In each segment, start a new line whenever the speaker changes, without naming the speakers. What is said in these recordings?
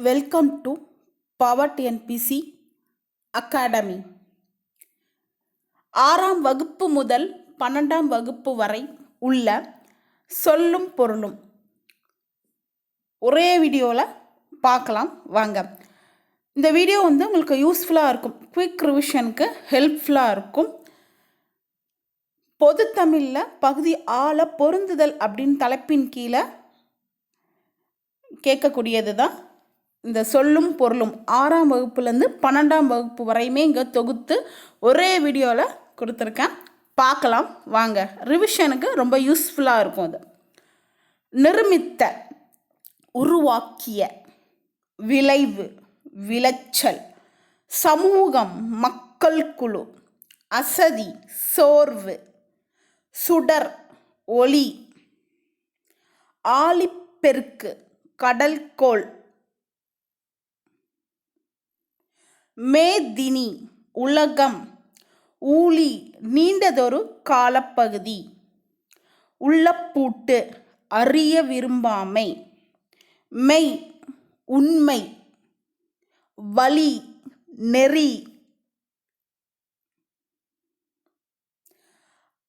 Welcome to power TNPSC academy. 6ஆம் வகுப்பு முதல் 12ஆம் வகுப்பு வரை உள்ள சொல்லும் பொருளும் ஒரே வீடியோவில் பார்க்கலாம் வாங்க. இந்த வீடியோ உங்களுக்கு யூஸ்ஃபுல்லாக இருக்கும், குயிக் ரிவிஷனுக்கு ஹெல்ப்ஃபுல்லாக இருக்கும். பொது தமிழில் பகுதி ஆள பொருந்துதல் அப்படின்னு தலைப்பின் கீழே கேட்கக்கூடியது தான் இந்த சொல்லும் பொருளும். 6ஆம் வகுப்புலேருந்து 12ஆம் வகுப்பு வரையுமே இங்கே தொகுத்து ஒரே வீடியோவில் கொடுத்துருக்கேன், பார்க்கலாம் வாங்க. ரிவிஷனுக்கு ரொம்ப யூஸ்ஃபுல்லாக இருக்கும். அது நிர்மித்த, உருவாக்கிய, விளைவு, விளைச்சல், சமூகம், மக்கள் குழு, அசதி, சோர்வு, சுடர், ஒளி, ஆழிப்பெருக்கு, கடல்கோள், மேதினி, உலகம், ஊழி, நீண்டதொரு காலப்பகுதி, உள்ளப்பூட்டு, அறிய விரும்பாமை, மெய், உண்மை, வழி, நெறி,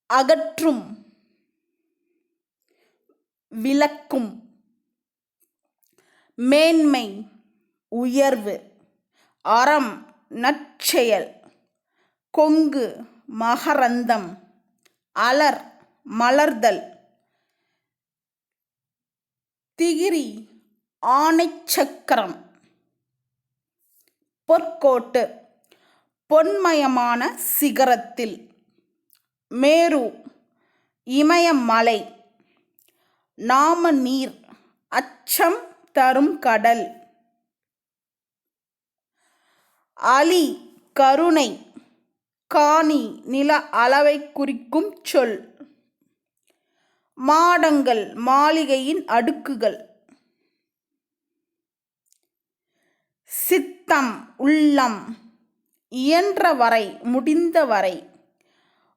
அகற்றும், விளக்கும், மேன்மை, உயர்வு, அறம், நற்செயல், கொங்கு, மகரந்தம், அலர், மலர்தல், திகிரி, ஆணைச்சக்கரம், பொற்கோட்டு, பொன்மயமான சிகரத்தில், மேரு, இமயமலை, நாமநீர், அச்சம் தரும் கடல், அலி, கருணை, காணி, நில அளவை குறிக்கும் சொல், மாடங்கள், மாளிகையின் அடுக்குகள், சித்தம், உள்ளம், இயன்றவரை, முடிந்தவரை,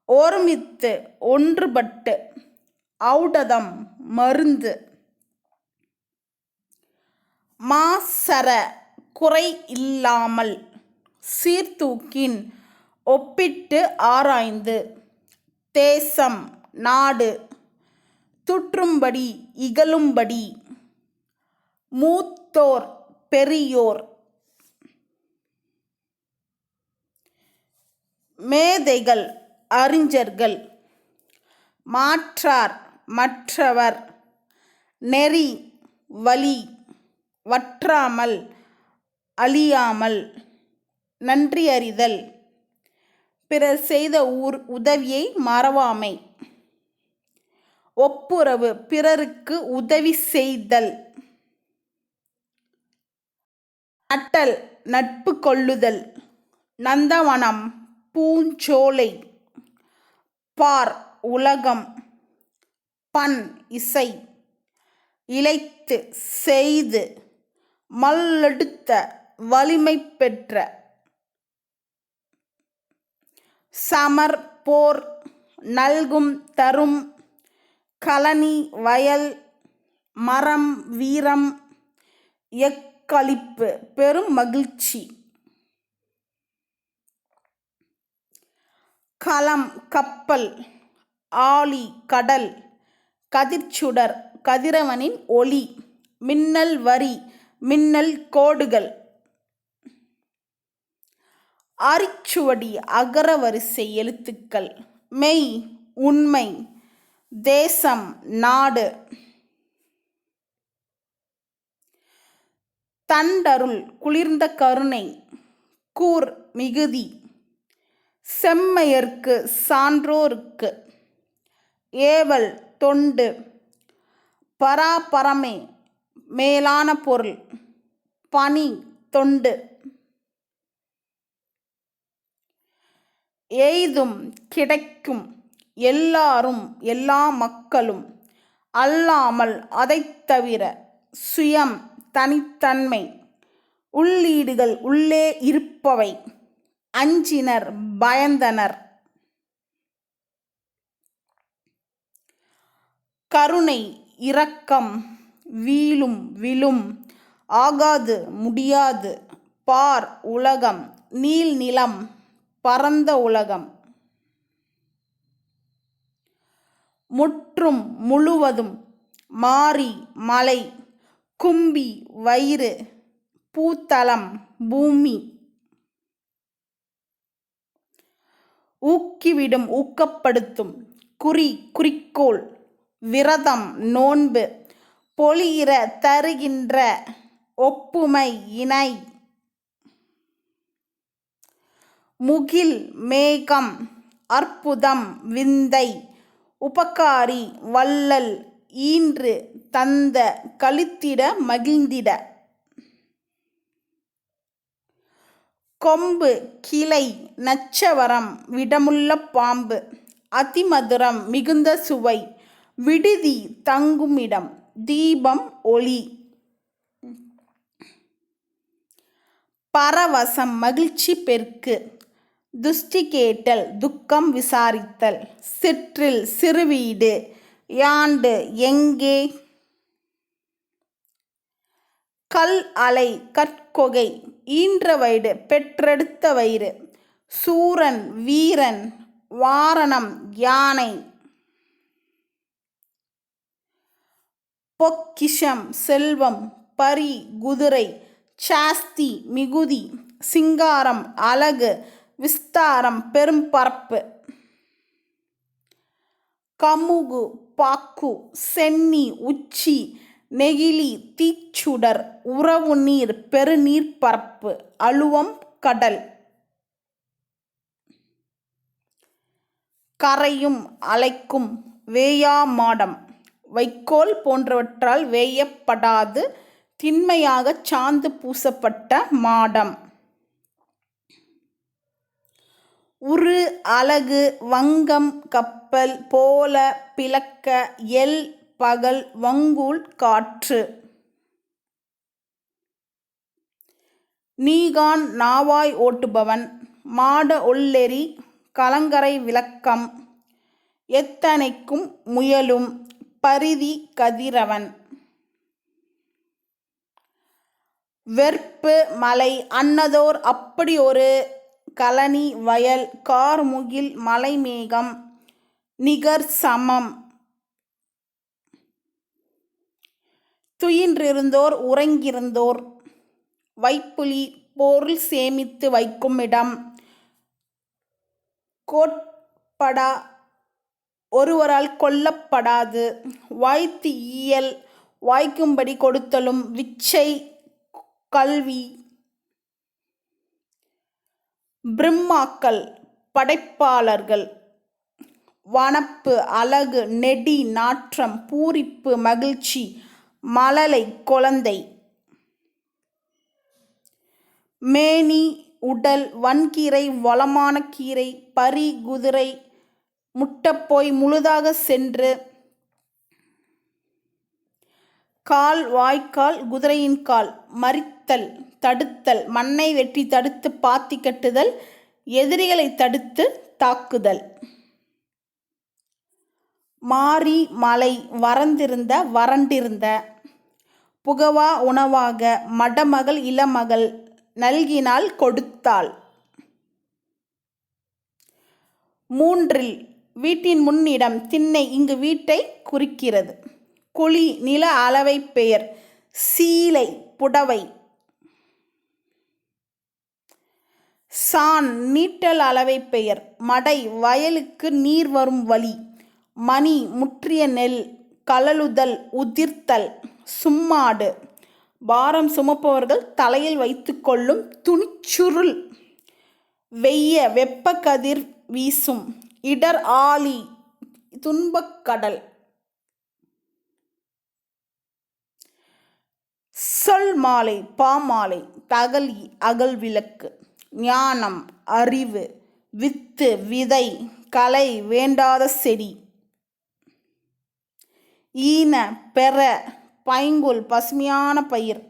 ஒருமித்து, ஒன்றுபட்டு, ஔடதம், மருந்து, மாசற, குறை இல்லாமல், சீர்தூக்கின், ஒப்பிட்டு ஆராய்ந்து, தேசம், நாடு, துற்றும்படி, இகழும்படி, மூத்தோர், பெரியோர், மேதைகள், அறிஞர்கள், மாற்றார், மற்றவர், நெறி, வழி, வற்றாமல், அழியாமல், நன்றியறிதல், பிறர் செய்த உதவியை மறவாமை, ஒப்புரவு, பிறருக்கு உதவி செய்தல், நட்டல், நட்பு கொள்ளுதல், நந்தவனம், பூஞ்சோலை, பார், உலகம், பண், இசை, இளைத்து, செய்து, மல்லெடுத்த, வலிமை பெற்ற, சமர், போர், நல்கும், தரும், கழனி, வயல், மரம், வீரம், எக்களிப்பு, பெரும் மகிழ்ச்சி, களம், கப்பல், ஆழி, கடல், கதிர்ச்சுடர், கதிரவனின் ஒளி, மின்னல் வரி, மின்னல் கோடுகள், அரிச்சுவடி, அகர வரிசை எழுத்துக்கள், மெய், உண்மை, தேசம், நாடு, தண்டருள், குளிர்ந்த கருணை, கூர், மிகுதி, செம்மையர்க்கு, சான்றோருக்கு, ஏவல், தொண்டு, பராபரமே, மேலான பொருள், பணி, தொண்டு, எய்தும், கிடைக்கும், எல்லாரும், எல்லா மக்களும், அல்லாமல், அதைத் தவிர, சுயம், தனித்தன்மை, உள்ளீடுகள், உள்ளே இருப்பவை, அஞ்சினர், பயந்தனர், கருணை, இரக்கம், வீழும், விழும், ஆகாது முடியாது பார் உலகம் நீள் நிலம் பரந்த உலகம் முற்றும் முழுவதும் மாரி மலை கும்பி வயிறு பூத்தலம் பூமி ஊக்கிவிடும் ஊக்கப்படுத்தும் குறிக்கோள் விரதம் நோன்பு பொழியிற தருகின்ற ஒப்புமை இணை முகில் மேகம் அற்புதம் விந்தை உபகாரி வள்ளல் ஈன்று தந்த களித்திட மகிழ்ந்திட கொம்பு கிளை நச்சவரம் விடமுள்ள பாம்பு அதிமதுரம் மிகுந்த சுவை விடுதி தங்குமிடம் தீபம் ஒளி பரவசம் மகிழ்ச்சி பெருக்கு துஷ்டி கேட்டல் துக்கம் விசாரித்தல் சிற்றில் சிறுவீடு யாண்டு எங்கே கல் அலை கற்கொகை ஈன்ற வயது பெற்றெடுத்த வயிறு சூரன் வீரன் வாரணம் யானை பொக்கிஷம் செல்வம் பரி குதிரை சாஸ்தி மிகுதி சிங்காரம் அழகு விஸ்தாரம் பெரும் பரப்பு கமுகு பாக்கு சென்னி உச்சி நெகிழி தீச்சுடர் உறவு நீர் பெருநீர் பரப்பு அழுவம் கடல் கரையும் அலைக்கும் வேயா மாடம் வைக்கோல் போன்றவற்றால் வேயப்படாது திண்மையாக சாந்து பூசப்பட்ட மாடம் உரு அலகு வங்கம் கப்பல் போல பிளக்க எல் பகல் வங்கூல் காற்று நீகான் நாவாய் ஓட்டுபவன் மாட ஒல்லெறி கலங்கரை விளக்கம் எத்தனைக்கும் முயலும் பரிதி கதிரவன் வெற்பு மலை அன்னதோர் அப்படி ஒரு கழனி வயல் கார்முகில் மலைமேகம் நிகர் சமம் துயின்றிருந்தோர் உறங்கியிருந்தோர் வைப்புலி பொருள் சேமித்து வைக்கும் இடம் கோட்படா ஒருவரால் கொல்லப்படாது வாய்த்து ஈயல் வாய்க்கும்படி கொடுத்தலும் விச்சை கல்வி பிரம்மாக்கள் படைப்பாளர்கள் வனப்பு அழகு நெடி நாற்றம் பூரிப்பு மகிழ்ச்சி மழலை குழந்தை மேனி உடல் வன்கீரை வளமான கீரை பரி குதிரை முட்டப்போய் முழுதாக சென்று கால் வாய்க்கால் குதிரையின் கால் மறித்தல் தடுத்தல் மண்ணை வெட்டி தடுத்து பாத்தி கட்டுதல் எதிரிகளை தடுத்து தாக்குதல் மாரி மலை வறண்டிருந்த புகவா உணவாக மடமகள் இளமகள் நல்கினால் கொடுத்தாள் மூன்றில் வீட்டின் முன்னிடம் திண்ணை இங்கு வீட்டை குறிக்கிறது குழி நில அளவை பெயர் சீலை புடவை சான் நீட்டல் அளவை பெயர் மடை வயலுக்கு நீர் வரும் வழி மணி முற்றிய நெல் கழலுதல் உதிர்த்தல் சும்மாடு பாரம் சுமப்பவர்கள் தலையில் வைத்து கொள்ளும் துணிச்சுருள் வெய்ய வெப்ப கதிர் வீசும் இடர் ஆழி துன்பக்கடல் சொல் மாலை பாமாலை தகலி அகல் விளக்கு ஞானம் அறிவு வித்து விதை கலை வேண்டாத செடி ஈன பெற பைங்குல் பசுமையான பயிர்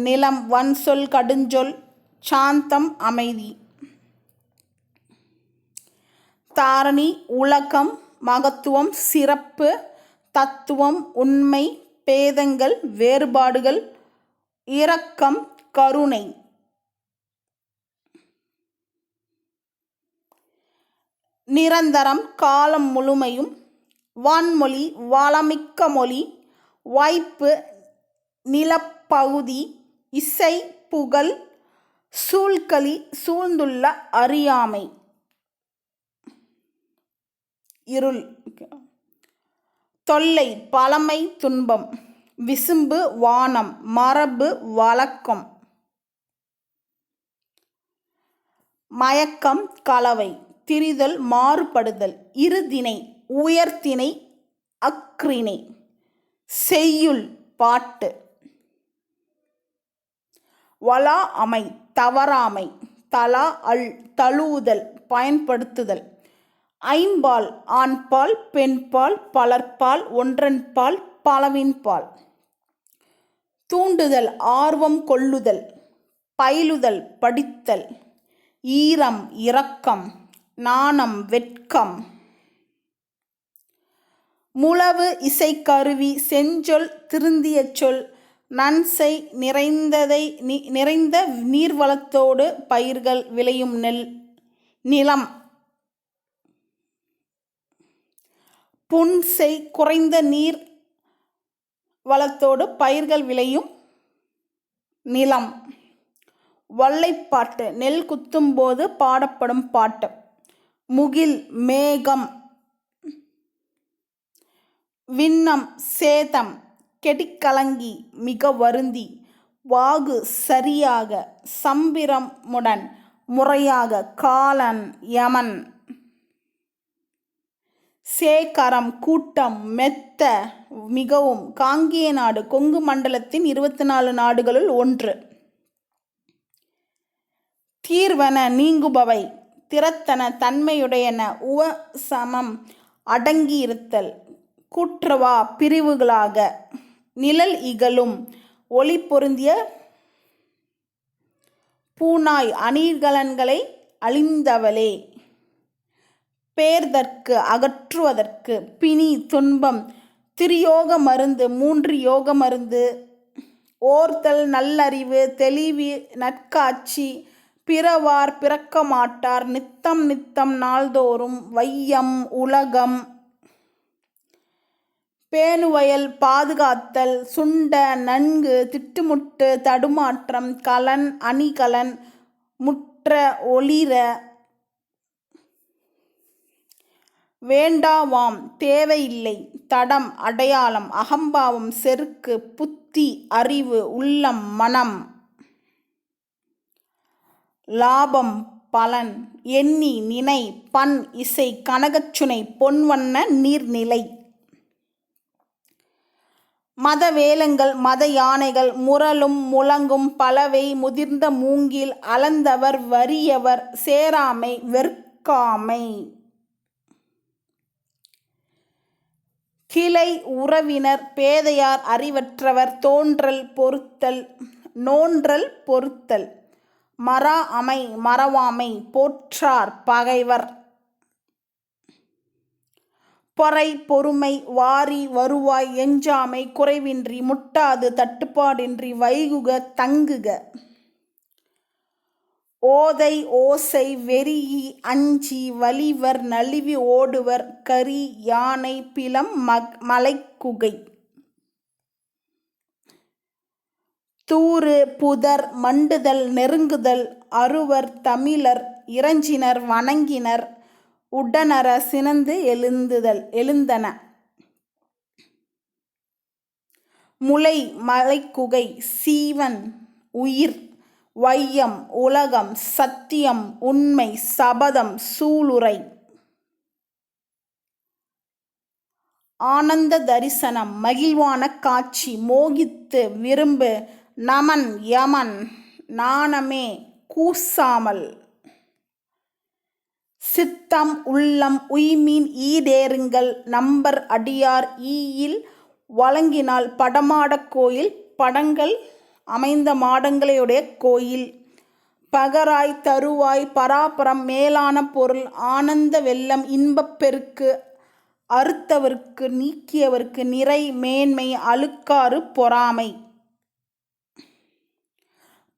நிலம் வன்சொல் கடுஞ்சொல் சாந்தம் அமைதி தாரணி உலகம் மகத்துவம் சிறப்பு தத்துவம் உண்மை பேதங்கள் வேறுபாடுகள் இரக்கம், கருணை. நிரந்தரம், காலம் முழுமையும். வான்மொழி, வளமிக்க மொழி. வாய்ப்பு, நிலப்பகுதி. இசை, புகழ். சூழ்களி, சூழ்ந்துள்ள அறியாமை. இருள். தொல்லை, பழமை, துன்பம். விசும்பு, வானம். மரபு, வழக்கம். மயக்கம், கலவை. திரிதல், மாறுபடுதல். இருதிணை, உயர்திணை, அஃறிணை. செய்யுள், பாட்டு. வளாஅமை, தவறாமை. தலா அல், தழுவுதல், பயன்படுத்துதல். ஐம்பால், ஆண்பால், பெண்பால், பலர்பால், ஒன்றன்பால், பலவின்பால். தூண்டுதல், ஆர்வம் கொள்ளுதல். பயிலுதல், படித்தல். ஈரம், இரக்கம். நாணம், வெட்கம். முழவு, இசைக்கருவி. செஞ்சொல், திருந்திய சொல். நன்செய், நிறைந்த நீர்வளத்தோடு பயிர்கள் விளையும் நிலம். புன்செய், குறைந்த நீர் வளத்தோடு பயிர்கள் விளையும் நிலம். வல்லைப்பாட்டு, நெல் குத்தும் போது பாடப்படும் பாட்டு. முகில், மேகம். விண்ணம், சேதம். கெடிக்கலங்கி, மிக வருந்தி. வாகு, சரியாக. சம்பிரமுடன், முறையாக. காலன், யமன். சேகரம், கூட்டம். மெத்த, மிகவும். காங்கேய நாடு, கொங்கு மண்டலத்தின் 24 நாடுகளுள் ஒன்று. தீர்வன, நீங்குபவை. திறத்தன, தன்மையுடையன. உவசமம், அடங்கியிருத்தல். கூற்றவா, பிரிவுகளாக. நிழல் இகழும், ஒளி பொருந்திய பூநாய். அணிகலன்களை அழிந்தவளே. பேர்தற்கு, அகற்றுவதற்கு. பிணி, துன்பம். திரியோக மருந்து, 3 யோக மருந்து. ஓர்தல், நல்லறிவு. தெளிவு, நற்காட்சி. பிறவார், பிறக்க மாட்டார். நித்தம், நித்தம், நாள்தோறும். வையம், உலகம். பேணுவயல், பாதுகாத்தல். சுண்ட, நன்கு. திட்டுமுட்டு, தடுமாற்றம். கலன், அணிகலன். முற்ற, ஒளிர. வேண்டாவாம், தேவையில்லை. தடம், அடையாளம். அகம்பாவம், செருக்கு. புத்தி, அறிவு. உள்ளம், மனம். லாபம், பலன். எண்ணி, நினை. பண், இசை. கனகச்சுனை, பொன்வண்ண நீர்நிலை. மத வேலங்கள், மத யானைகள். முரலும், முழங்கும். பலவை, முதிர்ந்த மூங்கில். அளந்தவர், வறியவர். சேராமை, வெறுக்காமை. கிளை, உறவினர். பேதையார், அறிவற்றவர். தோன்றல், பொறுத்தல். நோன்றல், பொறுத்தல். மறாஅமை, மறவாமை. போற்றார், பகைவர். பொறை, பொறுமை. வாரி, வருவாய். எஞ்சாமை, குறைவின்றி. முட்டாது, தட்டுப்பாடின்றி. வைகுக, தங்குக. ஓதை, ஓசை. வெறியி, அஞ்சி. வலிவர், நழுவி ஓடுவர். கரி, யானை. பிலம், மலைக்குகை. தூறு, புதர். மண்டுதல், நெருங்குதல். அருவர், தமிழர். இறைஞ்சினர், வணங்கினர். உடனற, சினந்து எழுந்தன. முலை, மலைக்குகை. சீவன், உயிர். வையம், உலகம். சத்தியம், உண்மை. சபதம், சூளுரை. ஆனந்த தரிசனம், மகிழ்வான காட்சி. மோகித்து, விரும்பு. நமன், யமன். நாணமே, கூசாமல். சித்தம், உள்ளம். உய்மீன், ஈடேறுங்கள். நம்பர், அடியார். ஈயில், வழங்கினால். படமாடக் கோயில். படங்கள் அமைந்த மாடங்களையுடைய கோயில். பகராய், தருவாய். பராபரம், மேலான பொருள். ஆனந்த வெள்ளம், இன்பப் பெருக்கு. அறுத்தவர்க்கு, நீக்கியவர்க்கு. நிறை, மேன்மை. அழுக்காறு, பொறாமை.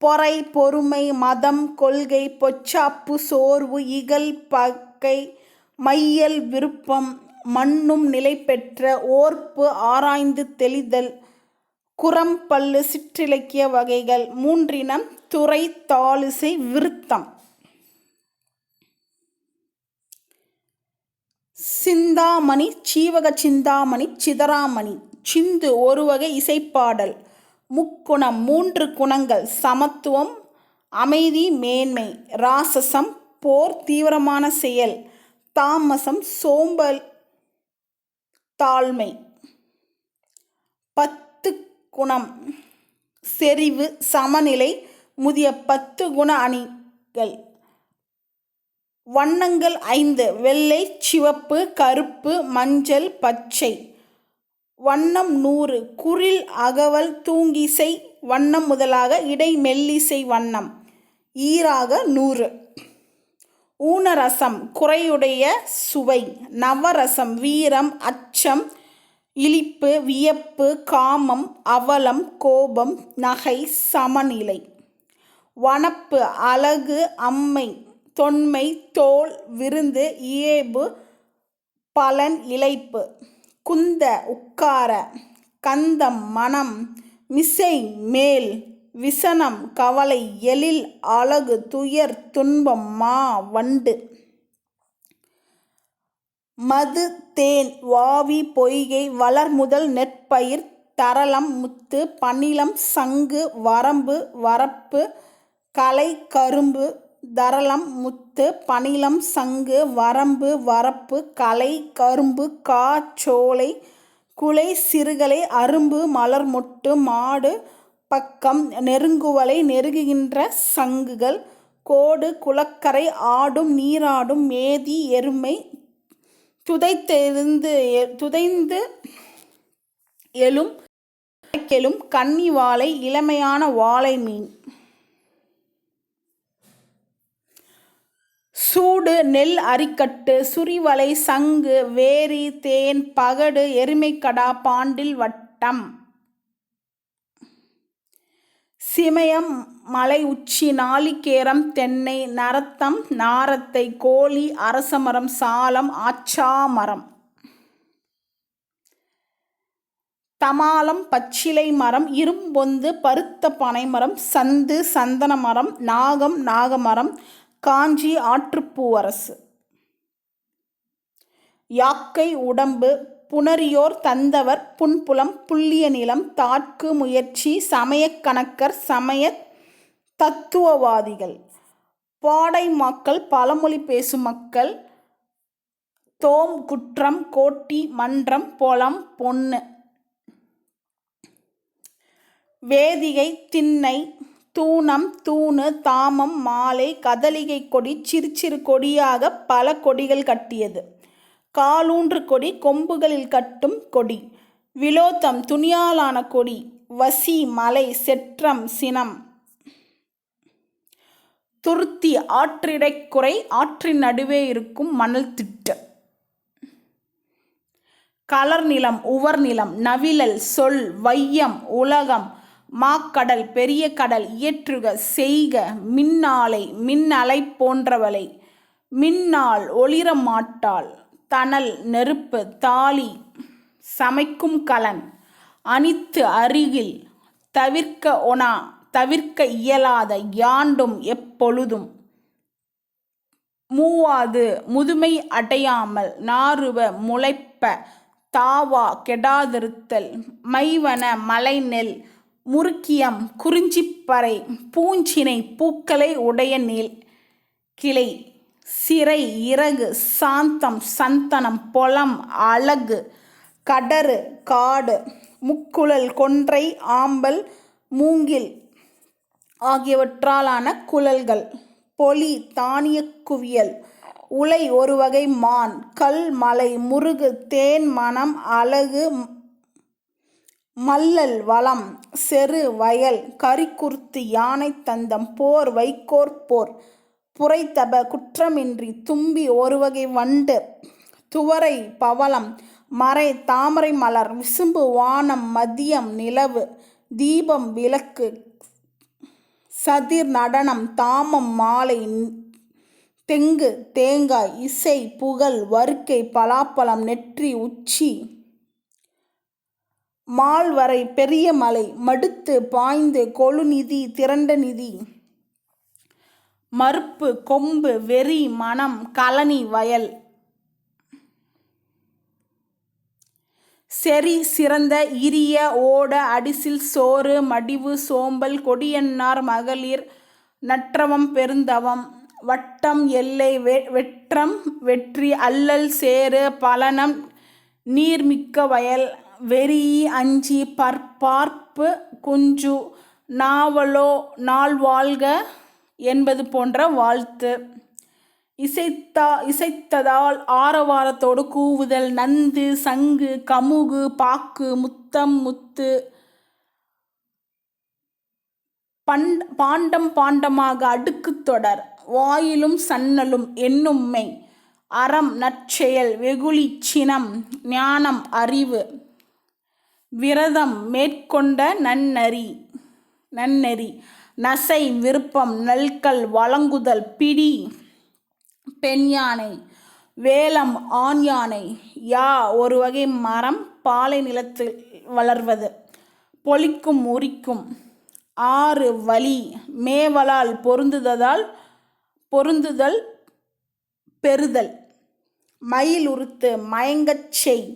பொறை பொறுமை மதம் கொள்கை பொச்சாப்பு சோர்வு இகல் பகை மையல் விருப்பம் மண்ணும் நிலை பெற்ற ஓர்ப்பு ஆராய்ந்து தெளிதல் குறம்பல்லு சிற்றிலக்கிய வகைகள் மூன்றினம் துறை தாளிசை விருத்தம். சிந்தாமணி சீவக சிந்தாமணி சிதறாமணி சிந்து ஒருவகை இசைப்பாடல். முக்குணம் மூன்று குணங்கள் சமத்துவம் அமைதி மேன்மை ராசசம் போர் தீவிரமான செயல் தாமசம் சோம்பல் தாழ்மை. 10 குணம் செறிவு சமநிலை முதிய 10 குண அணிகள். வண்ணங்கள் 5 வெள்ளை சிவப்பு கருப்பு மஞ்சள் பச்சை. வண்ணம் 100 குறில் அகவல் தூங்கிசை வண்ணம் முதலாக இடை மெல்லிசை வண்ணம் ஈராக 100. ஊனரசம் குறையுடைய சுவை. நவரசம் வீரம் அச்சம் இளிப்பு வியப்பு காமம் அவலம் கோபம் நகை சமநிலை. வனப்பு அழகு அம்மை தொன்மை தோல் விருந்து இயேபு பலன் இளைப்பு. குந்த உட்கார கந்தம் மனம் மிசை மேல் விசனம் கவலை எழில் அழகு துயர் துன்பம் மா வண்டு. மது தேன் வாவி பொய்கை வளர்முதல் நெற்பயிர் தரளம் முத்து பணிலம் சங்கு வரம்பு வரப்பு கலை கரும்பு. தரளம் முத்து பணிலம் சங்கு வரம்பு வரப்பு கலை கரும்பு கா சோலை குலை சிறுகலை அரும்பு மலர் மொட்டு மாடு பக்கம் நெருங்குவலை நெருங்குகின்ற சங்குகள் கோடு குளக்கரை ஆடும் நீராடும் மேதி எருமை துதைந்து எழும் கன்னி வாழை இளமையான வாழை மீன். சூடு நெல் அரிக்கட்டு சுரிவலை சங்கு வேரி தேன் பகடு எருமைக்கடா பாண்டில் வட்டம். சிமயம் மலை உச்சி நாளிகேரம் தென்னை நரத்தம் நாரத்தை கோழி அரசமரம் சாலம் ஆச்சாமரம். தமாலம் பச்சிலை மரம் இரும்பொந்து பருத்த பனைமரம் சந்து சந்தன மரம் நாகம் நாகமரம் காஞ்சி ஆற்றுப்பூவரசு. யாக்கை உடம்பு புணரியோர் தந்தவர் புன்புலம் புல்லிய நிலம் தாட்கு முயற்சி சமயக் கணக்கர் சமய தத்துவவாதிகள். பாடை மக்கள் பழமொழி பேசும் மக்கள் தோம் குற்றம் கோட்டி மன்றம் பொலம் பொன்னு. வேதிகை திண்ணை தூணம் தூணு தாமம் மாலை கதலிகை கொடி சிறு கொடியாக பல கொடிகள் கட்டியது. காலூன்று கொடி கொம்புகளில் கட்டும் கொடி. விலோத்தம் துணியாலான கொடி. வசி மலை செற்றம் சினம். துருத்தி ஆற்றிடைக்குறை ஆற்றின் நடுவே இருக்கும் மணல் திட்டு. கலர் நிலம் உவர் நிலம் நவிழல் சொல் வையம் உலகம் மாக்கடல் பெரிய கடல் இயற்றுக செய்க மின்னாலை மின்னலை போன்றவளை மின்னாள் ஒளிர மாட்டாள் தணல் நெருப்பு தாலி சமைக்கும் கலன் அனித்து அருகில் தவிர்க்க ஒனா தவிர்க்க இயலாத யாண்டும் எப்பொழுதும். மூவாது முதுமை அடையாமல் நாறுவ முளைப்ப தாவா கெடாதிருத்தல் மைவன மலை நெல் முறுக்கியம் குறிஞ்சிப்பறை பூஞ்சினை பூக்களை உடைய நீள் கிளை சிறை இறகு சாந்தம் சந்தனம் பொலம் அழகு கடறு காடு முக்குழல் கொன்றை ஆம்பல் மூங்கில் ஆகியவற்றாலான குழல்கள். பொலி தானிய குவியல் உலை ஒரு வகை மான் கல் மலை முருகு தேன் மனம் அழகு மல்லல் வளம் செரு வயல் கரிக்குர்த்தி யானை தந்தம் போர் வைக்கோற் போர் புரைத்தப குற்றமின்றி தும்பி ஒருவகை வண்டு துவரை பவளம் மறை தாமரை மலர் விசும்பு வானம் மதியம் நிலவு தீபம் விளக்கு சதிர் நடனம் தாமம் மாலை தெங்கு தேங்காய் இசை புகழ் வருக்கை பலாப்பழம் நெற்றி உச்சி மால்வரை பெரிய மலை மடுத்து பாய்ந்து கொழுநிதி திரண்ட நிதி மறுப்பு கொம்பு வெறி மனம் கழனி வயல் செறி சிறந்த இரிய ஓட அடிசில் சோறு மடிவு சோம்பல் கொடியன்னார் மகளிர் நற்றவம் பெருந்தவம் வட்டம் எல்லை வெற்றம் வெற்றி அல்லல் சேறு பலனம் நீர்மிக்க வயல் வெறி அஞ்சி பார்ப்பு குஞ்சு நாவலோ நாள் வாழ்க என்பது போன்ற வாழ்த்து. இசைத்ததால் ஆரவாரத்தோடு கூவுதல் நந்து சங்கு கமுகு பாக்கு முத்தம் முத்து பாண்டம் பாண்டமாக அடுக்கு தொடர் வாயிலும் சன்னலும் என்னும்மை அறம் நற்செயல் வெகுளி சினம் ஞானம் அறிவு விரதம் மேற்கொண்ட நன்னெறி நசை விருப்பம் நல்கல் வழங்குதல் பிடி பெண் யானை வேலம் ஆண் யானை யா ஒரு வகை மரம் பாலை நிலத்தில் வளர்வது பொலிக்கும் உரிக்கும் ஆறு வழி மேவலால் பொருந்துதல் பெறுதல் மயில் உறுத்து மயங்கச் செய்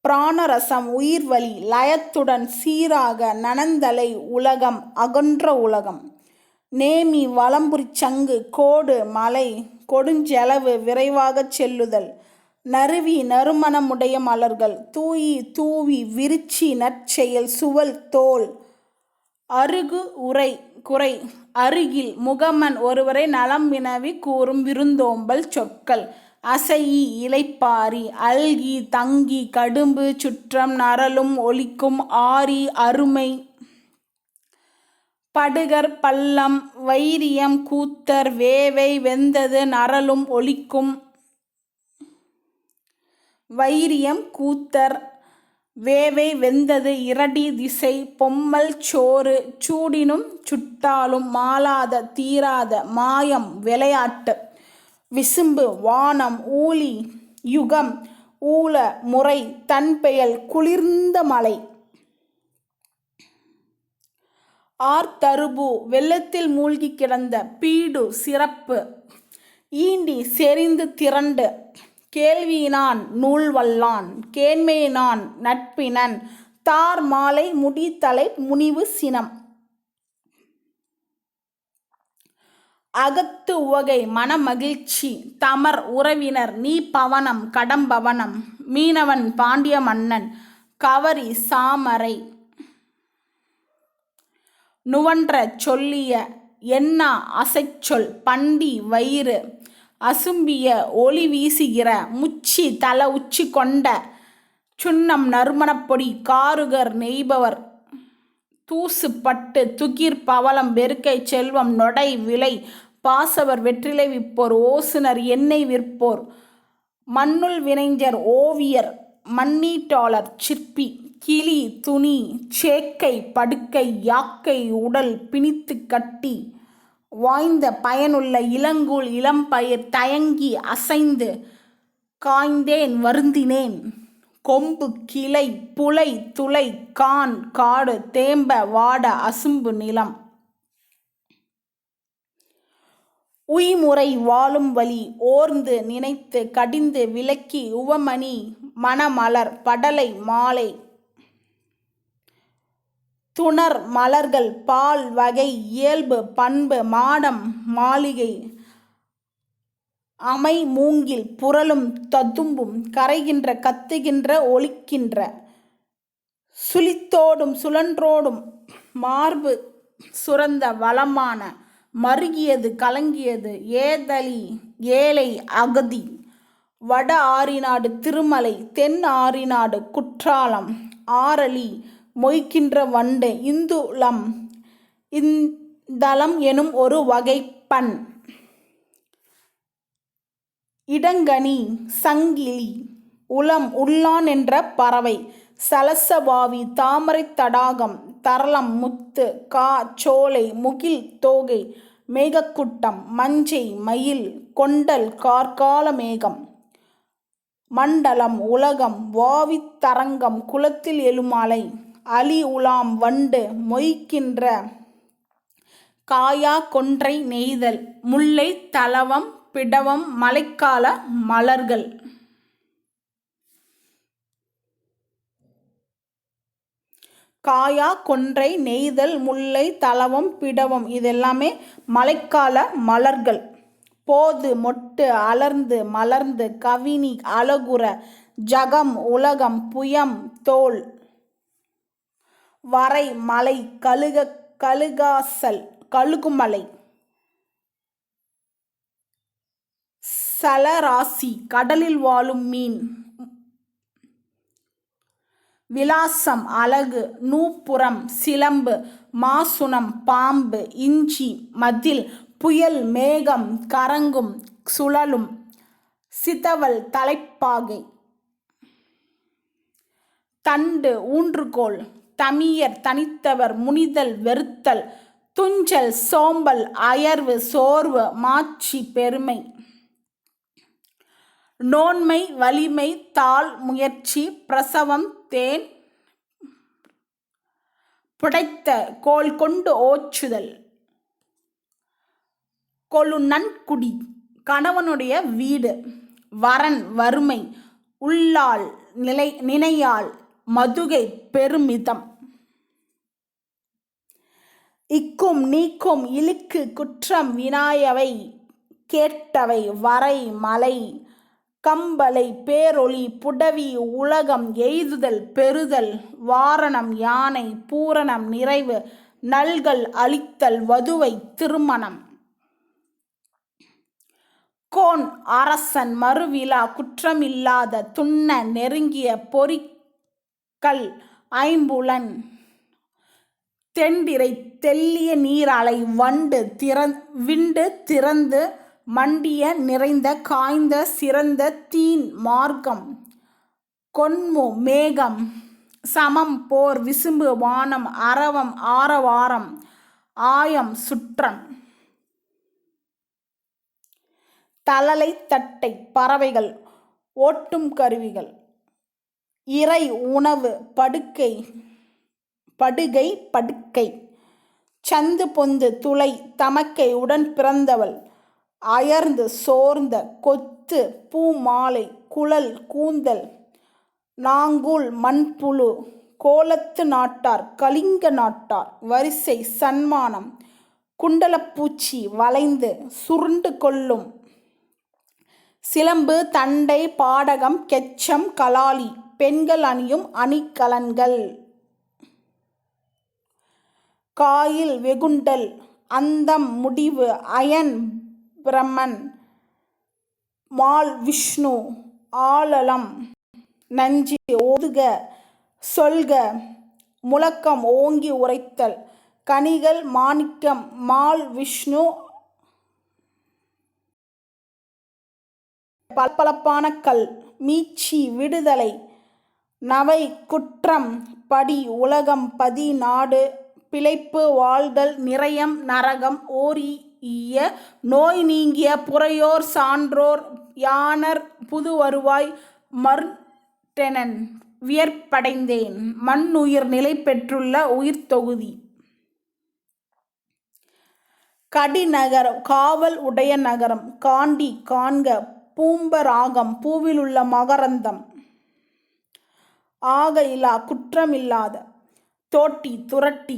பிராணரசம் உயிர்வழி லயத்துடன் சீராக நனந்தலை உலகம் அகன்ற உலகம் நேமி வலம்புரிச் சங்கு கோடு மலை கொடுஞ்செலவு விரைவாகச் செல்லுதல் நறுவி நறுமணமுடைய மலர்கள் தூவி விரிச்சி நற்செயல் சுவல் தோல் அருகு குறை அருகில் முகமன் ஒருவரை நலம் வினவி கூறும் விருந்தோம்பல் சொற்கள் அசையி இளைப்பாரி அல்கி தங்கி கடும்பு சுற்றம் நரலும் ஒலிக்கும் ஆரி அருமை படுகர் பள்ளம் வைரியம் கூத்தர் வேவை வெந்தது நரலும் ஒலிக்கும் வைரியம் கூத்தர் வேவை வெந்தது இரடி திசை பொம்மல் சோறு சூடினும் சுட்டாலும் மாளாத தீராத மாயம் விளையாட்டு விசும்பு வானம் ஊழி யுகம் ஊல முறை தன்பெயல் குளிர்ந்த மலை ஆர்த்தருபு வெள்ளத்தில் மூழ்கி கிடந்த பீடு சிறப்பு ஈண்டி செறிந்து திரண்டு கேள்வியினான் நூல்வல்லான் கேண்மையினான் நட்பினன் தார் மாலை முடித்தலை முனிவு சினம் அகத்து உவகை மனமகிழ்ச்சி தமர் உறவினர் நீ பவனம் கடம்பவனம் மீனவன் பாண்டிய மன்னன் கவரி சாமரை நுவன்ற சொல்லிய எண்ணா அசைச்சொல் பண்டி வயிறு அசும்பிய ஒளி வீசுகிற முச்சி தல உச்சி கொண்ட சுண்ணம் நறுமணப்பொடி காருகர் நெய்பவர் தூசு பட்டு துகிர் பவளம் வெறுக்கை செல்வம் நொடை விலை பாசவர் வெற்றிலை விற்போர் ஓசுனர் எண்ணெய் விற்போர் மண்ணுள் வினைஞர் ஓவியர் மண்ணீட்டாளர் சிற்பி கிளி துணி சேக்கை படுக்கை யாக்கை உடல் பிணித்து கட்டி வாய்ந்த பயனுள்ள இளங்கூழ் இளம்பயிர் தயங்கி அசைந்து காய்ந்தேன் வருந்தினேன் கொம்பு கிளை புலை துளை கான் காடு தேம்ப வாட அசும்பு நிலம் உய்முறை வாழும் வழி ஓர்ந்து நினைத்து கடிந்து விளக்கி உவமணி மணமலர் படலை மாலை துணர் மலர்கள் பால் வகை இயல்பு பண்பு மாடம் மாளிகை அமை மூங்கில் புரளும் ததும்பும் கரைகின்ற கத்துகின்ற ஒலிக்கின்ற சுழித்தோடும் சுழன்றோடும் மார்பு சுரந்த வளமான மருகியது கலங்கியது ஏதலி ஏழை அகதி வட ஆரிநாடு திருமலை தென் ஆரிநாடு குற்றாலம் ஆரளி மொய்க்கின்ற வண்டு இந்துளம் இந்தளம் எனும் ஒரு வகை பண் இடங்கனி சங்கிலி உளம் உள்ளான் என்ற பறவை சலசபாவி தாமரை தடாகம் தரளம் முத்து கா சோலை முகில் தோகை மேகக்கூட்டம் மஞ்சை மயில் கொண்டல் கார்கால மேகம் மண்டலம் உலகம் வாவித் தரங்கம் குளத்தில் எழுமலை அலி உலாம் வண்டு மொய்க்கின்ற காயா கொன்றை நெய்தல் முல்லை தலவம் பிடவம் மழைக்கால மலர்கள். காயா கொன்றை நெய்தல் முல்லை தலவம் பிடவம் இதெல்லாமே மழைக்கால மலர்கள். போது மொட்டு அலர்ந்து மலர்ந்து கவினி அழகுற ஜகம் உலகம் புயம் தோல் வரை மலை கழுகாசல் கழுகுமலை சலராசி கடலில் வாழும் மீன் விலாசம் அழகு நூப்புரம் சிலம்பு மாசுணம் பாம்பு இஞ்சி மதில் புயல் மேகம் கரங்கும் சுழலும் சிதவல் தலைப்பாகை தண்டு ஊன்றுகோல் தமியர் தனித்தவர் முனிதல் வெறுத்தல் துஞ்சல் சோம்பல் அயர்வு சோர்வு மாட்சி பெருமை நோன்மை வலிமை தாள் முயற்சி பிரசவம் தேன் புடைத்த கோல் கொண்டு ஓச்சுதல் கொழு நன்குடி கணவனுடைய வீடு வரன் வறுமை உள்ளால் நினையால் மதுகை பெருமிதம் இக்கும் நீக்கும் இழுக்கு குற்றம் வினாயவை கேட்டவை வரை மலை கம்பலை பேரொளி புடவி உலகம் எய்துதல் பெறுதல் வாரணம் யானை பூரணம் நிறைவு நல்கல் அளித்தல் வதுவை திருமணம் கோன் அரசன் மறுவிழா குற்றமில்லாத துண்ண நெருங்கிய பொறிக்கல் ஐம்புலன் தெண்டிரை தெல்லிய நீராலை விண்டு திறந்து மண்டிய நிறைந்த காய்ந்த சிறந்த தீன் மார்க்கம் கொன்மு மேகம் சமம் போர் விசும்பு வானம் அரவம் ஆரவாரம் ஆயம் சுற்றம் தழலை தட்டை பறவைகள் ஓட்டும் கருவிகள் இறை உணவு படுக்கை சந்து பொந்து துளை தமக்கை உடன் பிறந்தவள் அயர்ந்து சோர்ந்த கொத்து பூ மாலை குழல் கூந்தல் நாங்கூல் மண்புழு கோலத்து நாட்டார் கலிங்க நாட்டார் வரிசை சன்மானம் குண்டலப்பூச்சி வளைந்து சுருண்டு கொள்ளும் சிலம்பு தண்டை பாடகம் கெச்சம் கலாலி பெண்கள் அணியும் அணிகலன்கள் காயில் வெகுண்டல் அந்தம் முடிவு அயன் பிரம்மன் மால் விஷ்ணு ஆலலம் நஞ்சி ஓதுக சொல்க முழக்கம் ஓங்கி உரைத்தல் கனிகள் மாணிக்கம் மால் விஷ்ணு பளபளப்பான கல் மீட்சி விடுதலை நவை குற்றம் படி உலகம் பதி நாடு பிழைப்பு வாழ்தல் நிரயம் நரகம் ஓரிய நோய் நீங்கிய புறையோர் சான்றோர் யானர் புது வருவாய் மருட்டெனன் வியர்ப்படைந்தேன் மண்ணுயிர் நிலை பெற்றுள்ள உயிர் தொகுதி கடிநகரம் காவல் உடைய நகரம் காண்டி காண்க பூம்பராகம் பூவிலுள்ள மகரந்தம் ஆக இலா குற்றமில்லாத தோட்டி துரட்டி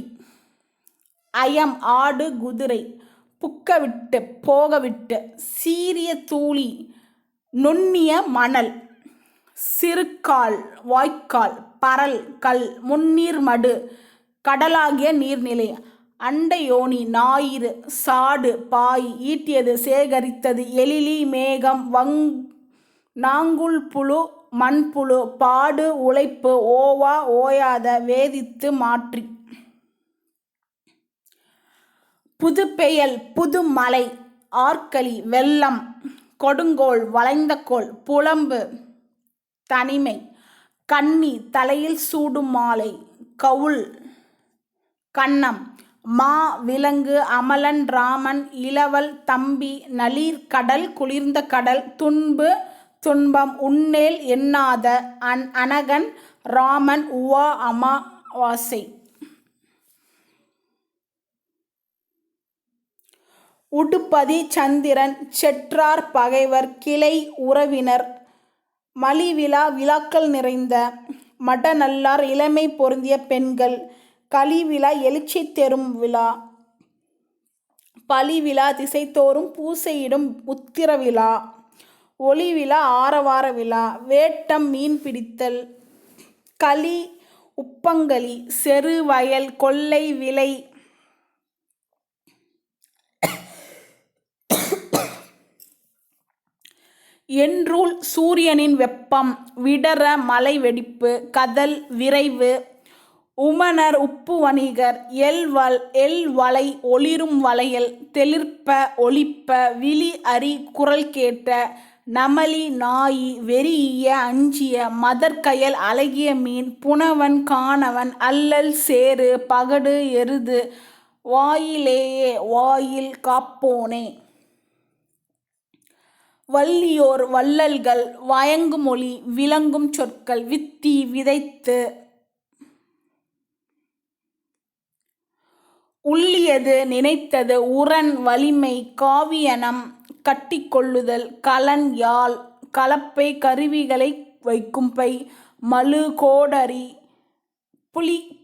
அயம் ஆடு குதிரை புக்கவிட்டு போகவிட்டு சீரிய தூளி நுண்ணிய மணல் சிறுகால் வாய்க்கால் பரல் கல் முன்னீர் மடு கடலாகிய நீர்நிலை அண்டையோனி ஞாயிறு சாடு பாய் ஈட்டியது சேகரித்தது எழிலி மேகம் நாங்குல் புழு மண்புழு பாடு உழைப்பு ஓவா ஓயாத வேதித்து மாற்றி புது பெயல் புது மலை ஆற்களி வெள்ளம் கொடுங்கோல் வளைந்த கோல் புலம்பு தனிமை கன்னி தலையில் சூடும் மாலை கவுள் கன்னம் மா விலங்கு அமலன் ராமன் இளவல் தம்பி நளிர் கடல் குளிர்ந்த கடல் துன்பு துன்பம் உன்னேல் எண்ணாத அனகன் ராமன் உவா அமாவாசை. உடுப்பதி சந்திரன் செற்றார் பகைவர் கிளை உறவினர் மலிவிழா விழாக்கள் நிறைந்த மடநல்லார் இளமை பொருந்திய பெண்கள் கலிவிழா எழுச்சி தெரும் விழா பலிவிழா திசைத்தோறும் பூசையிடும் உத்திர விழா ஒளிவிழா ஆரவார விழா வேட்டம் மீன் பிடித்தல் களி உப்பங்களி செரு வயல் கொல்லை விளை என்றூல் சூரியனின் வெப்பம் விடர மலை வெடிப்பு கதல் விரைவு உமணர் உப்பு வணிகர் எல் வளை ஒளிரும் வளையல் தெளிர்ப்ப ஒளிப்ப விழி அறி குரல் கேட்ட நமலி நாயி வெறிய அஞ்சிய மதற்கயல் அழகிய மீன் புனவன் காணவன் அல்லல் சேறு பகடு எருது வாயிலேயே வாயில் காப்போனே. வள்ளியோர் வள்ளல்கள் வயங்குமொழி விளங்கும் சொற்கள் வித்தி விதைத்து உள்ளியது நினைத்தது உரன் வலிமை காவியனம் கட்டிக்கொள்ளுதல் கலன் யாழ் கலப்பை கருவிகளை வைக்கும் பை மழு கோடரி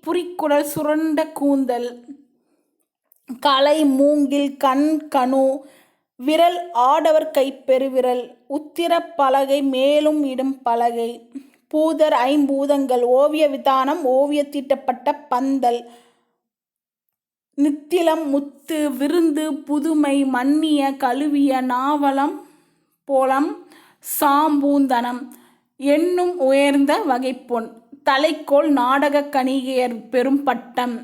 புரிக்குடல் சுரண்ட கூந்தல் கலை மூங்கில் கணு விரல் ஆடவர் கை பெருவிரல் உத்திர பலகை மேலும் இடும் பலகை பூதர் ஐம்பூதங்கள் ஓவிய விதானம் ஓவிய தீட்டப்பட்ட பந்தல் நித்திலம் முத்து விருந்து புதுமை மன்னிய கழுவிய நாவலம் போலம் சாம்பூந்தனம் என்னும் உயர்ந்த வகைப்பொன் தலைக்கோள் நாடக கணிகையர் பெரும் பட்டம்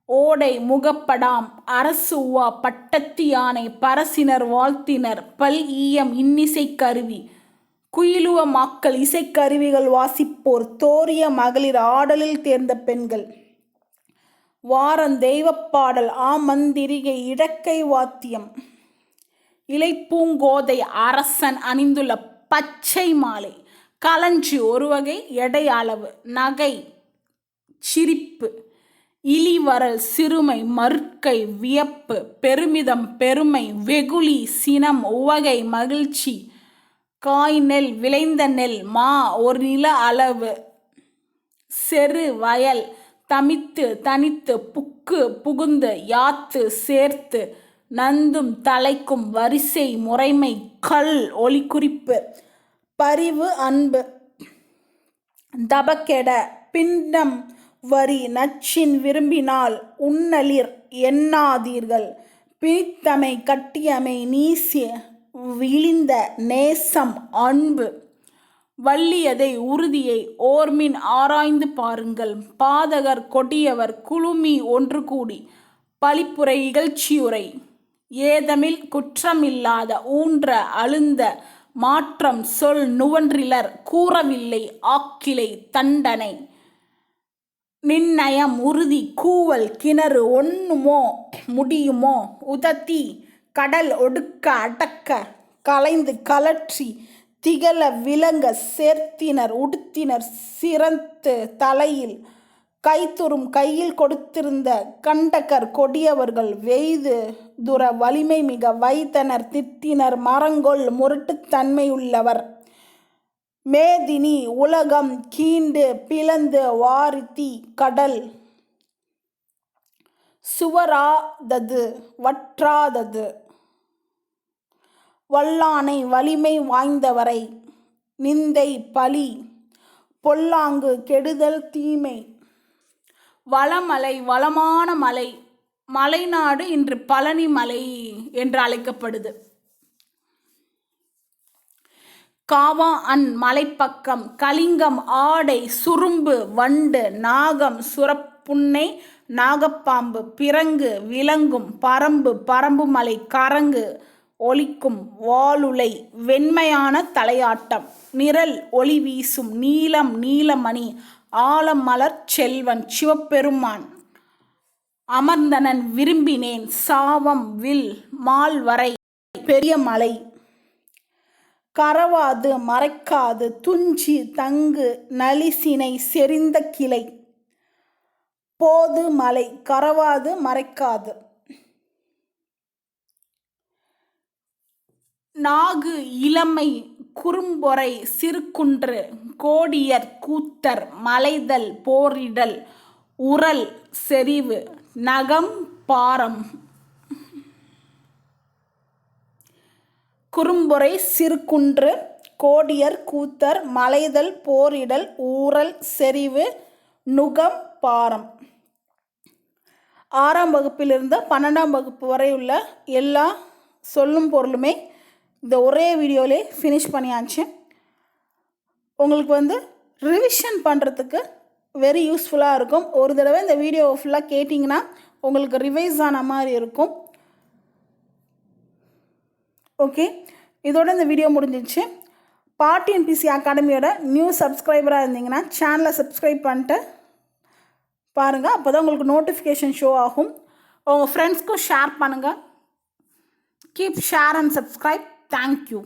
ஓடை முகப்படாம் அரசு உவா பட்டத்து யானை பரசினர் வாழ்த்தினர் பல் ஈயம் இன்னிசை கருவி குயிலுவ மாக்கள் இசைக்கருவிகள் வாசிப்போர் தோரிய மகளிர் ஆடலில் தேர்ந்த பெண்கள் வாரந் தெய்வப்பாடல் ஆமந்திரிகை இடக்கை வாத்தியம் இலைப்பூங்கோதை அரசன் அணிந்துள்ள பச்சை மாலை களஞ்சி ஒருவகை எடை அளவு நகை சிரிப்பு இளிவரல் சிறுமை மறுக்கை வியப்பு பெருமிதம் பெருமை வெகுளி சினம் உவகை மகிழ்ச்சி காய் நெல் விளைந்த நெல் மா ஒரு நில அளவு செரு வயல் தமித்து தனித்து புக்கு புகுந்து யாத்து சேர்த்து நந்தும் தலைக்கும் வரிசை முறைமை கல் ஒளி குறிப்பு பரிவு அன்பு தபக்கெட பிண்டம் வரி நச்சின் விரும்பினால் உன்னலிர் எண்ணாதீர்கள் பிணித்தமை கட்டியமை நீசி விழிந்த நேசம் அன்பு வள்ளியதை உறுதியை ஓர்மின் ஆராய்ந்து பாருங்கள் பாதகர் கொடியவர் குழுமி ஒன்று கூடி பழிப்புரை இகழ்ச்சியுரை ஏதமில் குற்றமில்லாத ஊன்ற அழுந்த மாற்றம் சொல் நுவன்றிலர் கூறவில்லை ஆக்கிலை தண்டனை நிர்ணயம் உறுதி கூவல் கிணறு ஒண்ணுமோ முடியுமோ உதத்தி கடல் ஒடுக்க அடக்க கலைந்து கலற்றி திகழ விளங்க சேர்த்தினர் உடுத்தினர் சிரந்து தலையில் கைத்துறும் கையில் கொடுத்திருந்த கண்டகர் கொடியவர்கள் வெய்து துர வலிமை மிக வைத்தனர் திட்டினர் மரங்கொள் முரட்டுத்தன்மையுள்ளவர் மேதினி உலகம் கீண்டு பிளந்து வாரித்தி கடல் சுவராதது வற்றாதது வல்லானை வலிமை வாய்ந்தவரை நிந்தை பழி பொல்லாங்கு கெடுதல் தீமை வளமலை வளமான மலை மலைநாடு இன்று பழனி மலை என்று அழைக்கப்படுது. காவா மலைப்பக்கம் கலிங்கம் ஆடை சுரும்பு வண்டு நாகம் சுரப்புன்னை நாகப்பாம்பு பிறங்கு விலங்கும் பரம்பு மலை கரங்கு ஒலிக்கும் வாளுலை வெண்மையான தலையாட்டம் நிரல் ஒளி வீசும் நீலம் நீலமணி ஆலம் மலர் செல்வன் சிவபெருமான் அமர்ந்தனன் விரும்பினேன் சாவம் வில் மால்வரை பெரிய மலை. கரவாது மறைக்காது துஞ்சி தங்கு நலிசினை செறிந்த கிளை. போது மலை கரவாது மறைக்காது. நாகு இளமை குறும்பொறை சிறுகுன்று கோடியர் கூத்தர் மலைதல் போரிடல் உரல் செறிவு நகம் பாரம். குறும்பொறை சிறுகுன்று கோடியர் கூத்தர் மலைதல் போரிடல் ஊரல் செறிவு நுகம் பாரம். 6ஆம் வகுப்பிலிருந்து 12ஆம் வகுப்பு வரை உள்ள எல்லா சொல்லும் பொருளுமே இந்த ஒரே வீடியோவிலே ஃபினிஷ் பண்ணியாச்சு. உங்களுக்கு ரிவிஷன் பண்ணுறதுக்கு வெரி யூஸ்ஃபுல்லாக இருக்கும். ஒரு தடவை இந்த வீடியோவை ஃபுல்லாக கேட்டிங்கன்னா உங்களுக்கு ரிவைஸ் ஆன மாதிரி இருக்கும். ஓகே, இதோட இந்த வீடியோ முடிஞ்சிச்சு. டிஎன்பிஎஸ்சி அகாடமியோட நியூ சப்ஸ்கிரைபராக இருந்தீங்கன்னா சேனலை சப்ஸ்கிரைப் பண்ணிட்டு பாருங்கள். அப்போ தான் உங்களுக்கு நோட்டிஃபிகேஷன் ஷோ ஆகும். உங்கள் ஃப்ரெண்ட்ஸ்க்கும் ஷேர் பண்ணுங்கள். Keep share and subscribe. Thank you.